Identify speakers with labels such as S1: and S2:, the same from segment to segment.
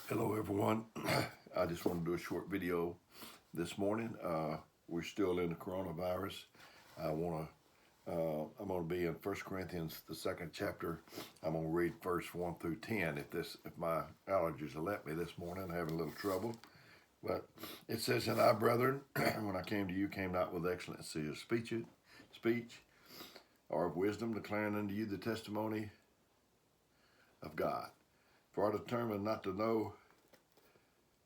S1: Hello everyone. I just want to do a short video this morning. We're still in the coronavirus. I'm going to be in 1 Corinthians, the second chapter. I'm going to read verse 1 through 10. If my allergies will let me this morning, I'm having a little trouble. But it says, "And I, brethren, when I came to you, came not with excellency of speech, or of wisdom, declaring unto you the testimony of God. For I determined not to know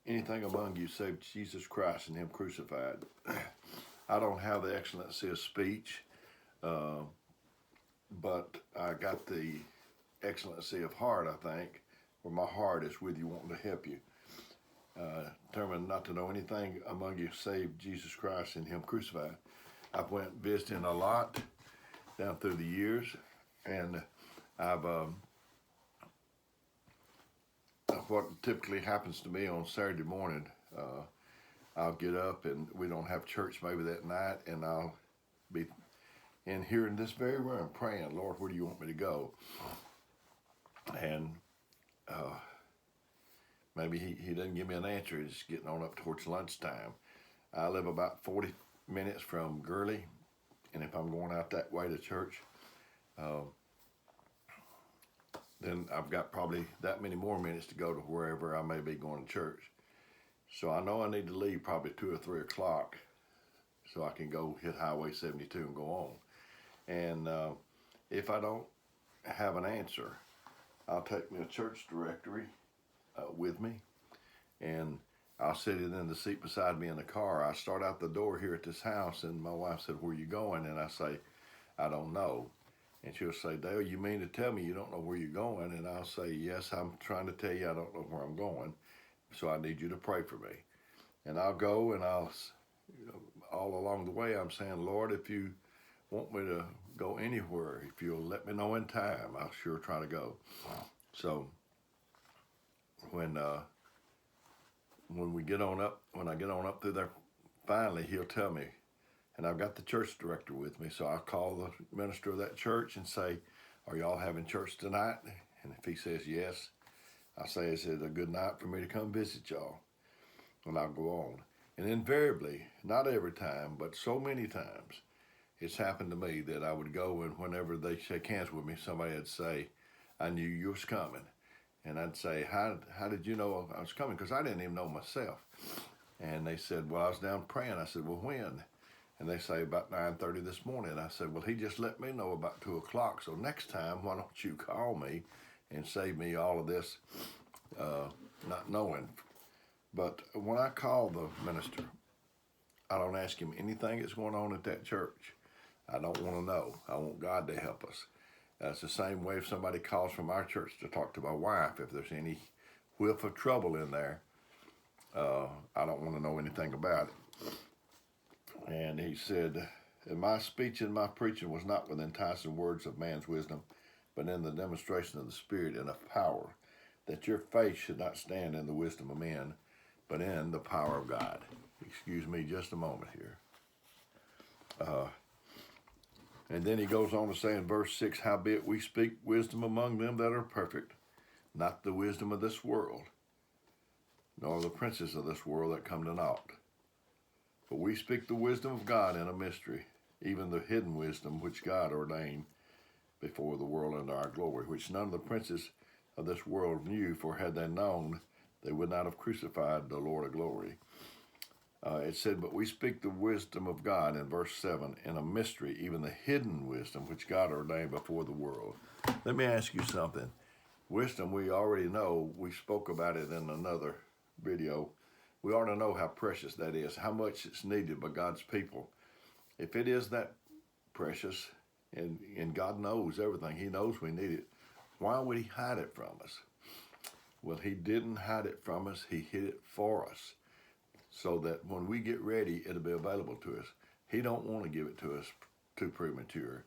S1: anything among you save Jesus Christ and Him crucified." I don't have the excellency of speech, but I got the excellency of heart, I think, where my heart is with you, wanting to help you. Determined not to know anything among you save Jesus Christ and Him crucified. I've went visiting a lot down through the years, and I've what typically happens to me on Saturday morning, I'll get up and we don't have church maybe that night, and I'll be in here in this very room praying, "Lord, where do you want me to go?" And maybe he doesn't give me an answer. It's getting on up towards lunchtime. I live about 40 minutes from Gurley, and if I'm going out that way to church, then I've got probably that many more minutes to go to wherever I may be going to church. So I know I need to leave probably 2 or 3 o'clock so I can go hit Highway 72 and go on. And if I don't have an answer, I'll take me a church directory with me, and I'll sit it in the seat beside me in the car. I start out the door here at this house, and my wife said, "Where are you going?" And I say, "I don't know." And she'll say, "Dale, you mean to tell me you don't know where you're going?" And I'll say, "Yes, I'm trying to tell you I don't know where I'm going, so I need you to pray for me." And I'll go, and all along the way, I'm saying, "Lord, if you want me to go anywhere, if you'll let me know in time, I'll sure try to go." So when we get on up, when I get on up through there, finally he'll tell me. And I've got the church director with me, so I call the minister of that church and say, "Are y'all having church tonight?" And if he says yes, I say, "Is it a good night for me to come visit y'all?" And I'll go on. And invariably, not every time, but so many times, it's happened to me that I would go, and whenever they shake hands with me, somebody would say, "I knew you was coming." And I'd say, how did you know I was coming? Because I didn't even know myself. And they said, "Well, I was down praying." I said, "Well, when?" And they say, "About 9:30 this morning." I said, "Well, he just let me know about 2 o'clock. So next time, why don't you call me and save me all of this not knowing." But when I call the minister, I don't ask him anything that's going on at that church. I don't want to know. I want God to help us. It's the same way if somebody calls from our church to talk to my wife. If there's any whiff of trouble in there, I don't want to know anything about it. And he said, "And my speech and my preaching was not with enticing words of man's wisdom, but in the demonstration of the Spirit and of power, that your faith should not stand in the wisdom of men, but in the power of God." Excuse me just a moment here. And then he goes on to say in verse 6, "Howbeit we speak wisdom among them that are perfect, not the wisdom of this world, nor the princes of this world that come to naught. But we speak the wisdom of God in a mystery, even the hidden wisdom which God ordained before the world unto our glory, which none of the princes of this world knew, for had they known, they would not have crucified the Lord of glory." It said, "But we speak the wisdom of God," in verse 7, "in a mystery, even the hidden wisdom which God ordained before the world." Let me ask you something. Wisdom, we already know. We spoke about it in another video. We already know how precious that is, how much it's needed by God's people. If it is that precious, and God knows everything, He knows we need it, why would He hide it from us? Well, He didn't hide it from us. He hid it for us, so that when we get ready, it'll be available to us. He don't want to give it to us too premature.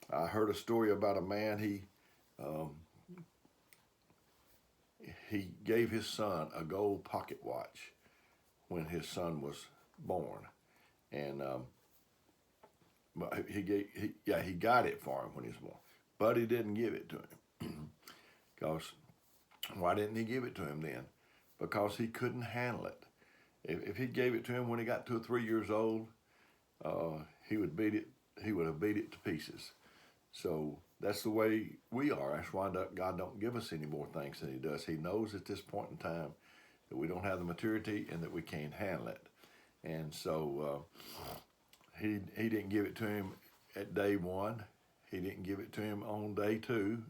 S1: I heard a story about a man. He gave his son a gold pocket watch when his son was born, and but he got it for him when he was born, but he didn't give it to him. Because why didn't he give it to him then? because he couldn't handle it. If he gave it to him when he got 2 or 3 years old, he would beat it. He would have beat it to pieces. So that's the way we are. That's why God don't give us any more things than He does. He knows at this point in time that we don't have the maturity and that we can't handle it. And so he didn't give it to him at day one. He didn't give it to him on day two,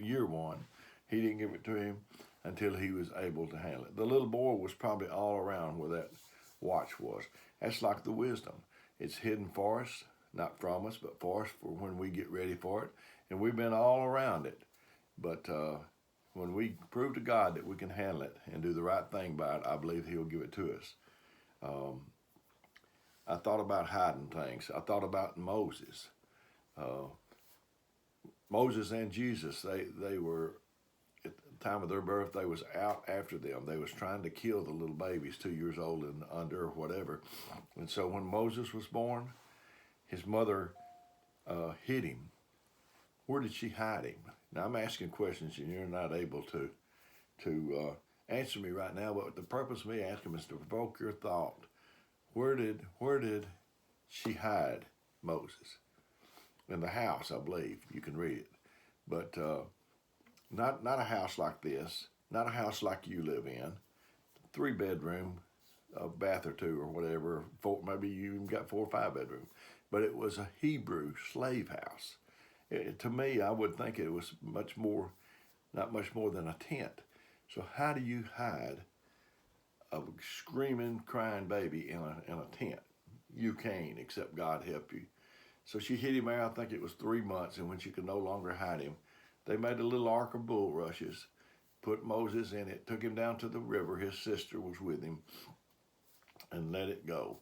S1: year one. He didn't give it to him until he was able to handle it. The little boy was probably all around where that watch was. That's like the wisdom. It's hidden for us, not from us, but for us for when we get ready for it. And we've been all around it. But when we prove to God that we can handle it and do the right thing by it, I believe He'll give it to us. I thought about hiding things. I thought about Moses. Moses and Jesus, they were, at the time of their birth, they was out after them. They was trying to kill the little babies 2 years old and under or whatever. And so when Moses was born, his mother hid him. Where did she hide him? Now I'm asking questions and you're not able to answer me right now, but the purpose of me asking is to provoke your thought. Where did she hide Moses? In the house, I believe. You can read it. But not a house like this, not a house like you live in. 3-bedroom, a bath or two or whatever. Maybe you even got 4 or 5 bedrooms. But it was a Hebrew slave house. To me, I would think it was not much more than a tent. So how do you hide a screaming, crying baby in a tent? You can't, except God help you. So she hid him out, I think it was 3 months, and when she could no longer hide him, they made a little ark of bulrushes, put Moses in it, took him down to the river. His sister was with him, and let it go.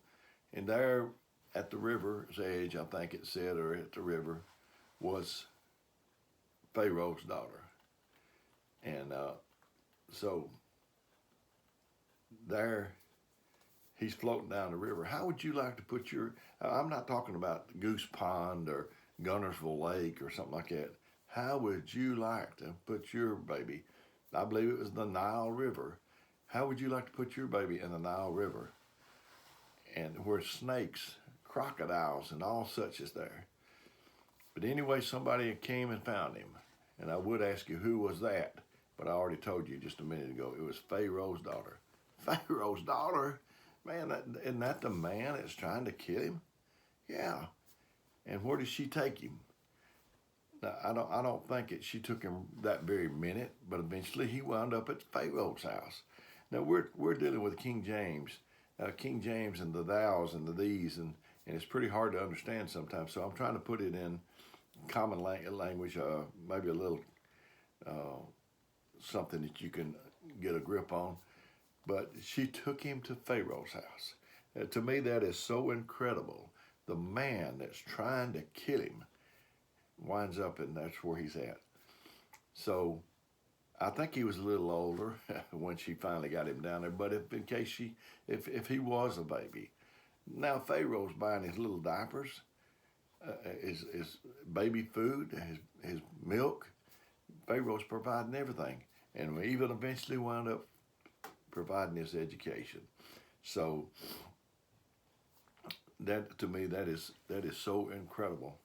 S1: And there at the river's edge, I think it said, or at the river, was Pharaoh's daughter. And so there he's floating down the river. How would you like to put I'm not talking about Goose Pond or Gunnersville Lake or something like that. How would you like to put your baby? I believe it was the Nile River. How would you like to put your baby in the Nile River? And where snakes, crocodiles, and all such is there. But anyway, somebody came and found him. And I would ask you, who was that? But I already told you just a minute ago. It was Pharaoh's daughter. Pharaoh's daughter? Man, isn't that the man that's trying to kill him? Yeah. And where did she take him? Now, I don't think she took him that very minute, but eventually he wound up at Pharaoh's house. Now we're dealing with King James. King James and the thous and the these, and it's pretty hard to understand sometimes. So I'm trying to put it in common language, maybe a little something that you can get a grip on. But she took him to Pharaoh's house. To me, that is so incredible. The man that's trying to kill him winds up, and that's where he's at. So I think he was a little older when she finally got him down there. But if he was a baby, now Pharaoh's buying his little diapers, his baby food, his milk. Pharaoh's providing everything, and we even eventually wound up providing his education. So that, to me, that is so incredible.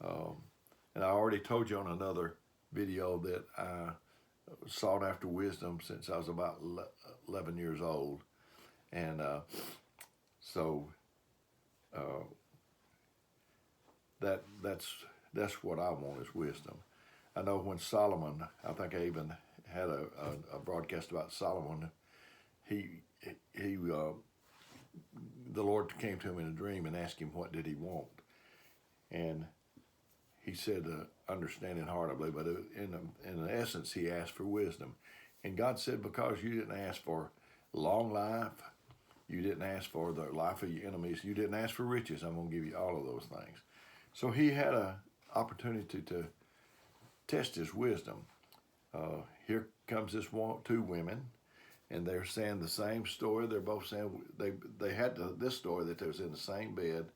S1: And I already told you on another video that I sought after wisdom since I was about 11 years old, and that's what I want is wisdom. I know when Solomon, I think I even had a broadcast about Solomon. The Lord came to him in a dream and asked him what did he want, and he said understanding heart, I believe, but in essence he asked for wisdom. And God said, because you didn't ask for long life, you didn't ask for the life of your enemies, you didn't ask for riches, I'm going to give you all of those things. So he had an opportunity to test his wisdom. Here comes two women, and they're saying the same story. They're both saying they had this story that they was in the same bed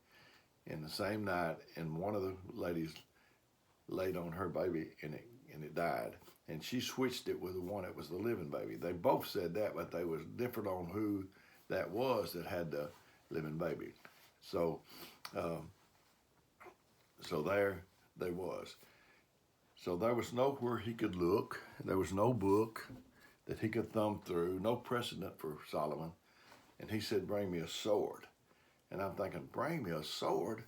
S1: in the same night, and one of the ladies laid on her baby and it died. and she switched it with the one that was the living baby. They both said that, but they was different on who that was that had the living baby. So, so there they was. So there was nowhere he could look. There was no book that he could thumb through, no precedent for Solomon. And he said, bring me a sword. And I'm thinking, bring me a sword?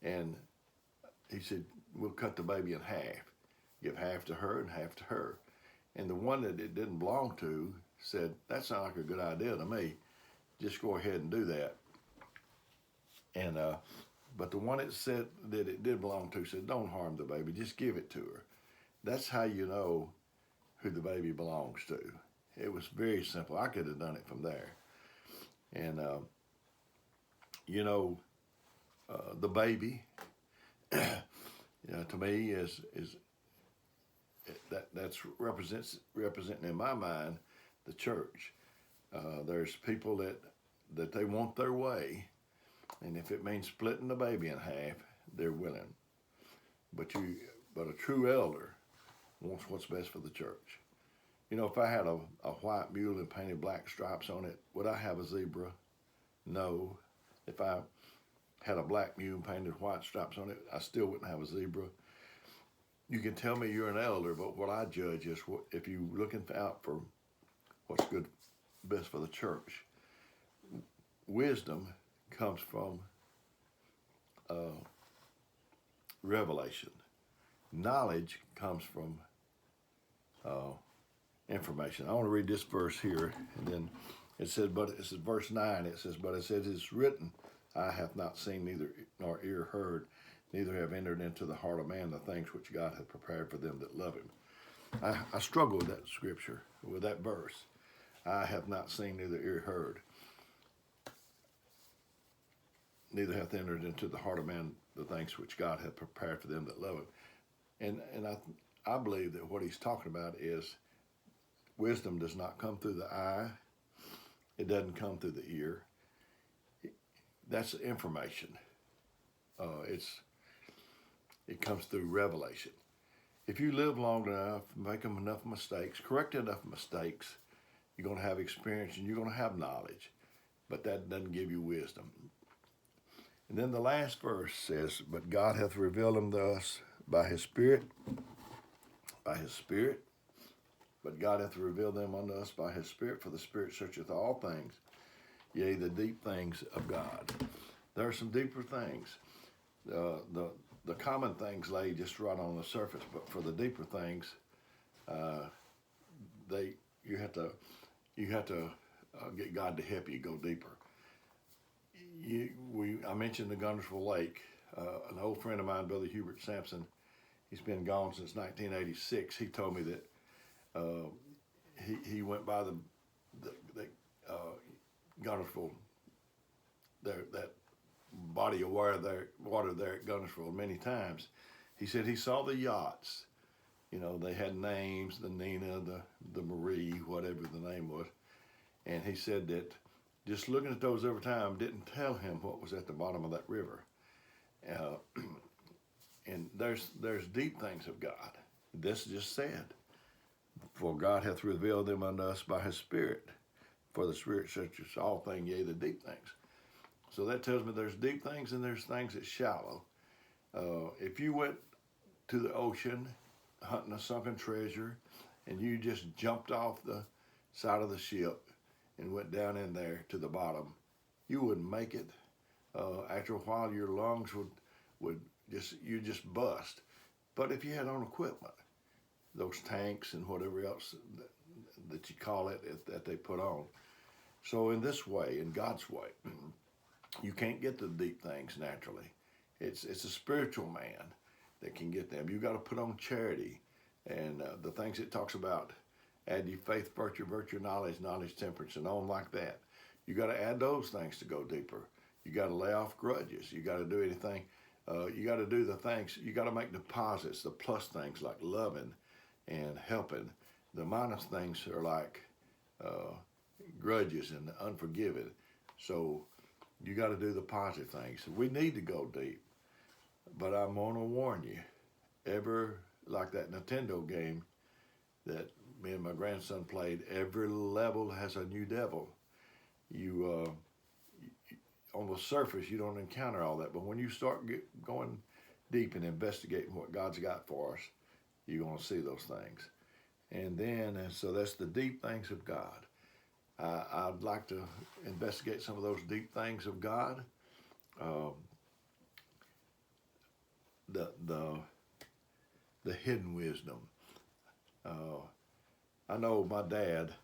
S1: And he said, we'll cut the baby in half. Give half to her and half to her. And the one that it didn't belong to said, that sounds like a good idea to me. Just go ahead and do that. And but the one that said that it did belong to said, don't harm the baby, just give it to her. That's how you know who the baby belongs to. It was very simple. I could have done it from there. And, the baby, to me is that's representing in my mind the church. There's people that they want their way, and if it means splitting the baby in half, they're willing. But a true elder wants what's best for the church. If I had a white mule and painted black stripes on it, would I have a zebra? No. If I had a black mule and painted white stripes on it, I still wouldn't have a zebra. You can tell me you're an elder, but what I judge is if you're looking out for what's good, best for the church. Wisdom comes from revelation. Knowledge comes from information. I want to read this verse here, and then it says, verse 9, it says, it's written, I have not seen neither nor ear heard, neither have entered into the heart of man the things which God hath prepared for them that love him. I struggle with that scripture, with that verse. I have not seen, neither ear heard, neither hath entered into the heart of man the things which God hath prepared for them that love him. And I believe that what he's talking about is wisdom does not come through the eye. It doesn't come through the ear. That's information. It comes through revelation. If you live long enough, make enough mistakes, correct enough mistakes, you're going to have experience and you're going to have knowledge. But that doesn't give you wisdom. And then the last verse says, but God hath revealed them to us by his Spirit. By his Spirit. But God hath revealed them unto us by his Spirit, for the Spirit searcheth all things, yea, the deep things of God. There are some deeper things. The common things lay just right on the surface, but for the deeper things, you have to get God to help you go deeper. I mentioned the Guntersville Lake. An old friend of mine, Brother Hubert Sampson, he's been gone since 1986. He told me that he went by the Guntersville, that body of water there at Guntersville many times. He said he saw the yachts. They had names, the Nina, the Marie, whatever the name was. And he said that just looking at those every time didn't tell him what was at the bottom of that river. And there's deep things of God. This just said, for God hath revealed them unto us by his Spirit. For the Spirit searches all things, yea, the deep things. So that tells me there's deep things and there's things that's shallow. If you went to the ocean hunting a sunken treasure and you just jumped off the side of the ship and went down in there to the bottom, you wouldn't make it. After a while, your lungs would just bust. But if you had on equipment, those tanks and whatever else that you call it that they put on. So in this way, in God's way, you can't get to the deep things naturally. It's a spiritual man that can get them. You got to put on charity and the things it talks about. Add ye faith, virtue, knowledge, temperance, and on like that. You got to add those things to go deeper. You got to lay off grudges. You got to do anything. You got to do the things. You got to make deposits, the plus things like loving and helping. The minus things are like grudges and unforgiving. So you got to do the positive things. We need to go deep. But I'm going to warn you, ever like that Nintendo game that me and my grandson played. Every level has a new devil. You on the surface you don't encounter all that, but when you start going deep and investigating what God's got for us, you're going to see those things. And so that's the deep things of God. I'd like to investigate some of those deep things of God. Um, the hidden wisdom. I know my dad.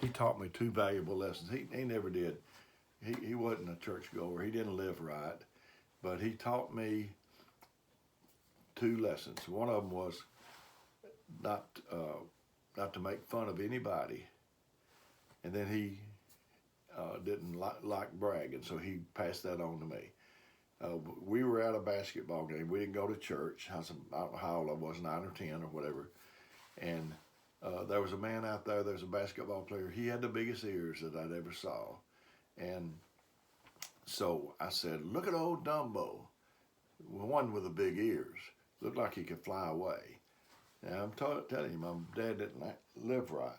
S1: He taught me two valuable lessons. He never did. He wasn't a churchgoer. He didn't live right, but he taught me two lessons. One of them was not to make fun of anybody, and then he didn't like bragging, so he passed that on to me. We were at a basketball game. We didn't go to church. I don't know how old I was, 9 or 10 or whatever. And there was a man out there. There was a basketball player. He had the biggest ears that I'd ever saw. And so I said, "Look at old Dumbo, one with the big ears. Looked like he could fly away." And I'm telling you, my dad didn't live right.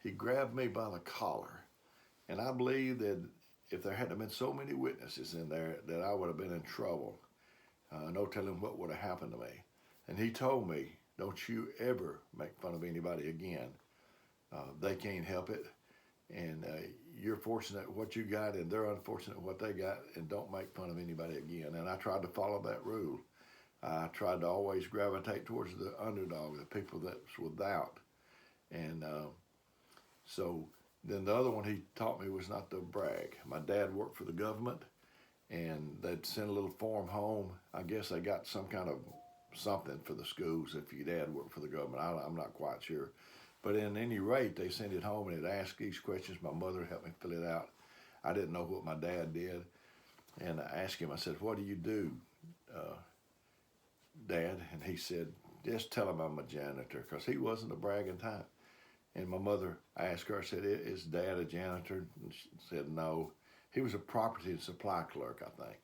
S1: He grabbed me by the collar. And I believe that if there hadn't been so many witnesses in there, that I would have been in trouble. No telling what would have happened to me. And he told me, "Don't you ever make fun of anybody again. They can't help it. And you're fortunate what you got, and they're unfortunate what they got, and don't make fun of anybody again." And I tried to follow that rule. I tried to always gravitate towards the underdog, the people that's without. And so then the other one he taught me was not to brag. My dad worked for the government, and they'd send a little form home. I guess they got some kind of something for the schools if your dad worked for the government. I'm not quite sure. But at any rate, they sent it home and it asked these questions. My mother helped me fill it out. I didn't know what my dad did. And I asked him, I said, "What do you do, Dad?" And he said, "Just tell him I'm a janitor," because he wasn't a bragging type. And my mother, I asked her, I said, "Is Dad a janitor?" And she said, "No. He was a property and supply clerk, I think."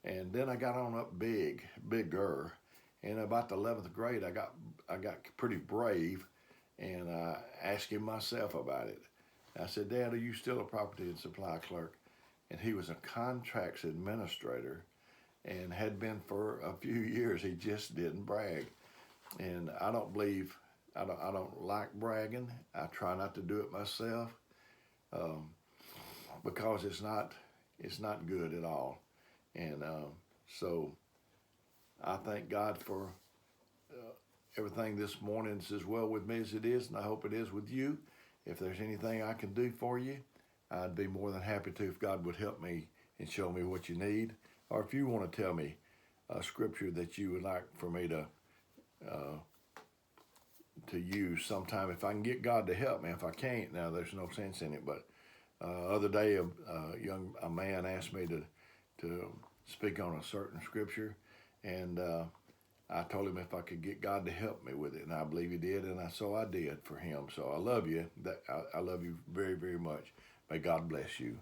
S1: And then I got on up bigger. And about the 11th grade, I got pretty brave, and I asked him myself about it. I said, "Dad, are you still a property and supply clerk?" And he was a contracts administrator and had been for a few years. He just didn't brag. And I don't like bragging. I try not to do it myself because it's not good at all. And so I thank God for everything this morning. It's as well with me as it is, and I hope it is with you. If there's anything I can do for you, I'd be more than happy to if God would help me and show me what you need. Or if you want to tell me a scripture that you would like for me to use sometime, if I can get God to help me. If I can't, now there's no sense in it. But other day, a man asked me to speak on a certain scripture, and I told him if I could get God to help me with it, and I believe he did, and so I did for him. So I love you. I love you very, very much. May God bless you.